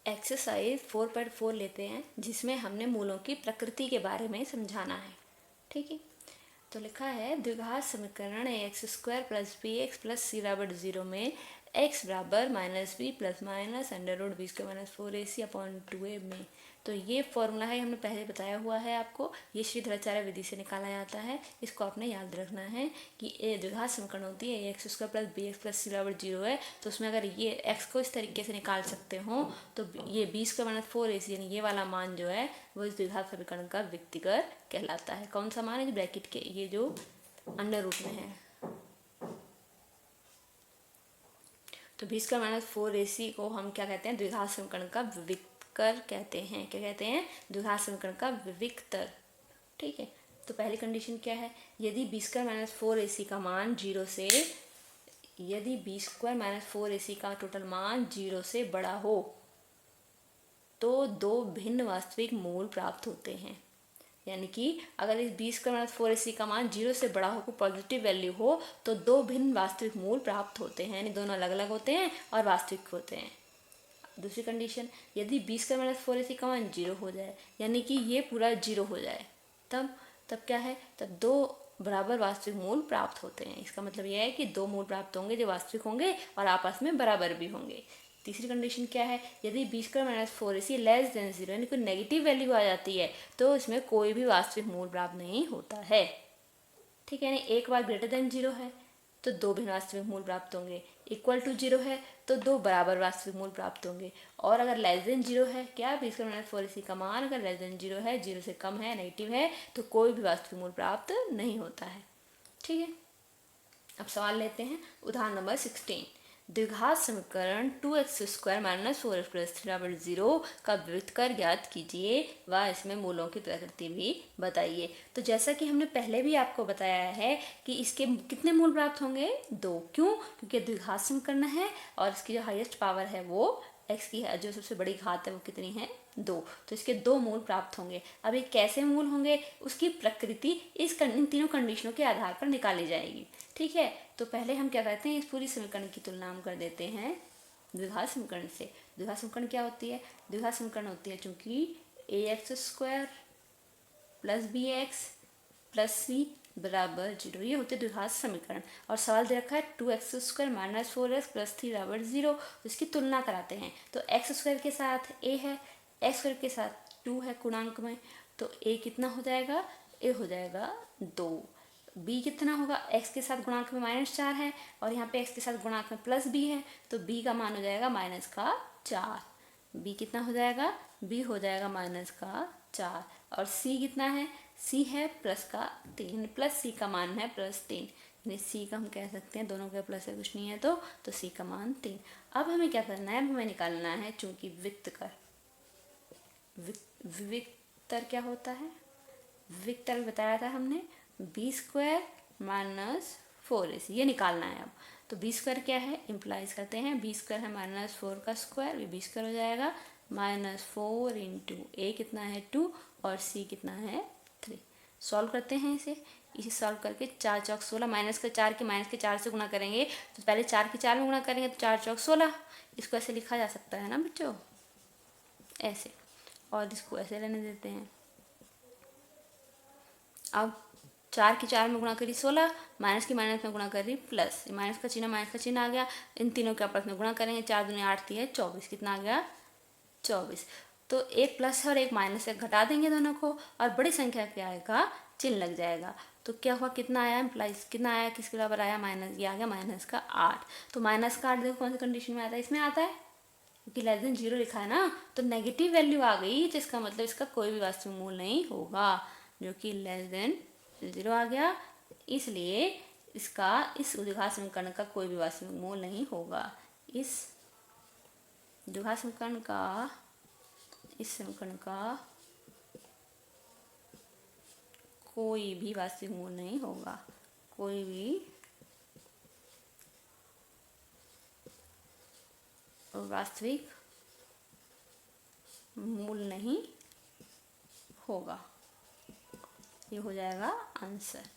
Exercise 4.4 लेते हैं, जिसमें हमने मूलों की प्रकृति के बारे में समझाना है। ठीक है, तो लिखा है द्विघात समीकरण ax² + bx + c = 0 में x बराबर -b + -√b² - 4ac/2a में। तो ये फॉर्मूला है, हमने पहले बताया हुआ है आपको, ये श्रीधराचार्य विधि से निकाला जाता है। इसको आपने याद रखना है कि ए द्विघात समीकरण होती है ax² + bx + c = 0 है, तो उसमें अगर ये x को इस तरीके से निकाल सकते हो तो ये b² - 4ac यानी ये वाला मान जो है वो इस द्विघात समीकरण का विकर्ण कहलाता है। कौन सा मान है? ब्रैकेट के ये जो अंडर रूट में है। तो b² - 4ac को हम क्या कहते हैं? द्विघात समीकरण का विकर्ण कहते हैं। क्या कहते हैं? द्विघात समीकरण का विकर्ण। ठीक है, तो पहली कंडीशन क्या है? यदि b² - 4ac का मान 0 से, यदि b² - 4ac का टोटल मान 0 से बड़ा हो तो दो भिन्न वास्तविक मूल प्राप्त होते हैं। यानी कि अगर इस b² - 4ac का मान 0 से बड़ा हो, को पॉजिटिव वैल्यू हो, तो दो भिन्न वास्तविक मूल प्राप्त होते हैं, यानी दोनों अलग अलग होते हैं और वास्तविक होते हैं। दूसरी कंडीशन, यदि b² - 4ac का मान 0 हो जाए, यानी कि ये पूरा 0 हो जाए, तब क्या है? तब दो बराबर वास्तविक मूल प्राप्त होते हैं। इसका मतलब यह है कि दो मूल प्राप्त होंगे जो वास्तविक होंगे और आपस में बराबर भी होंगे। तीसरी कंडीशन क्या है? यदि b² - 4ac <0 यानी कोई नेगेटिव वैल्यू आ जाती है तो इसमें कोई भी वास्तविक मूल प्राप्त नहीं होता है। ठीक है, यानी एक बार <0 है तो दो भिन्न वास्तविक मूल प्राप्त होंगे, = 0 है तो दो बराबर वास्तविक मूल प्राप्त होंगे, और अगर <0 है, क्या b² - 4ac का मान अगर <0 है, 0 से कम है, नेगेटिव है, तो कोई भी वास्तविक मूल प्राप्त नहीं होता है। ठीक है, अब सवाल लेते हैं। उदाहरण नंबर 16, द्विघात समीकरण 2x² - 4x + 3 = 0 का व्युत्क्रम ज्ञात कीजिए व इसमें मूलों की प्रकृति भी बताइए। तो जैसा कि हमने पहले भी आपको बताया है कि इसके कितने मूल प्राप्त होंगे? 2। क्यों? क्योंकि द्विघात समीकरण है और इसकी जो हाईएस्ट पावर है वो x की है, जो सबसे बड़ी घात है वो कितनी है? 2। तो इसके 2 मूल प्राप्त होंगे। अब ये कैसे मूल होंगे, उसकी प्रकृति इन तीनों कंडीशनों के आधार पर निकाली जाएगी। ठीक है, तो पहले हम क्या करते हैं, इस पूरी समीकरण की तुलना हम कर देते हैं द्विघात समीकरण से। द्विघात समीकरण क्या होती है? द्विघात समीकरण होती है चूंकि ax² + bx + c = 0, ये होते द्विघात समीकरण। और सवाल दे रखा है 2x² - 4x + 3 = 0, तो इसकी तुलना कराते हैं। तो x² के साथ a है, x² के साथ 2 है गुणांक में, तो a कितना हो जाएगा? a हो जाएगा 2। b कितना होगा? x के साथ गुणांक में -4 है और यहाँ पे x के साथ गुणांक में +b है, तो b का मान हो जाएगा -4। b कितना हो जाएगा? b हो जाएगा -4। और c कितना है? c है +3, प्लस c का मान है +3, यानी c का हम कह सकते हैं, दोनों के प्लस है, कुछ नहीं है तो c का मान 3। अब हमें क्या करना है? अब हमें निकालना है, चूंकि विकर्ण क्या होता है? विकर्ण बताया था हमने, b² - 4ac, ये निकालना है। अब तो b² क्या है? इम्प्लाइज करते हैं, b² है -4 का स्क्वायर, ये b² हो जाएगा -4 × a कितना है 2 और c कितना है 3। सॉल्व करते हैं इसे सॉल्व करके 4 चौक 16, -4 के -4 से गुणा करेंगे, तो पहले 4 के 4 में गुणा करेंगे तो 4 चौक 16। इसको ऐसे लिखा जा सकता है ना बच्चों, ऐसे, और इसको ऐसे लेने देते हैं। अब 4 के 4 में गुणा करी 16, माइनस की माइनस में गुणा करी प्लस, माइनस का चिन्ह आ गया, इन तीनों के आपस में गुणा करेंगे, 4 दूनी 8 3 है 24, कितना आ गया? 24। तो एक प्लस है और एक माइनस है, घटा देंगे दोनों को और बड़ी संख्या क्या आएगा? चिन्ह लग जाएगा। तो क्या हुआ? कितना आया? इम्प्लाइज कितना आया? किसके बराबर आया? माइनस, ये आ गया -8। तो -8 देखो कौन सी कंडीशन में आता है? इसमें आता है, क्योंकि <0 लिखा है ना, तो नेगेटिव वैल्यू आ गई, जिसका मतलब इसका कोई भी वास्तविक मूल नहीं होगा, जो कि <0 आ गया, इसलिए इसका इस द्विघात समीकरण का कोई भी वास्तविक मूल नहीं होगा। इस द्विघात समीकरण का कोई भी वास्तविक मूल नहीं होगा, कोई भी वास्तविक मूल नहीं होगा। ये हो जाएगा आंसर।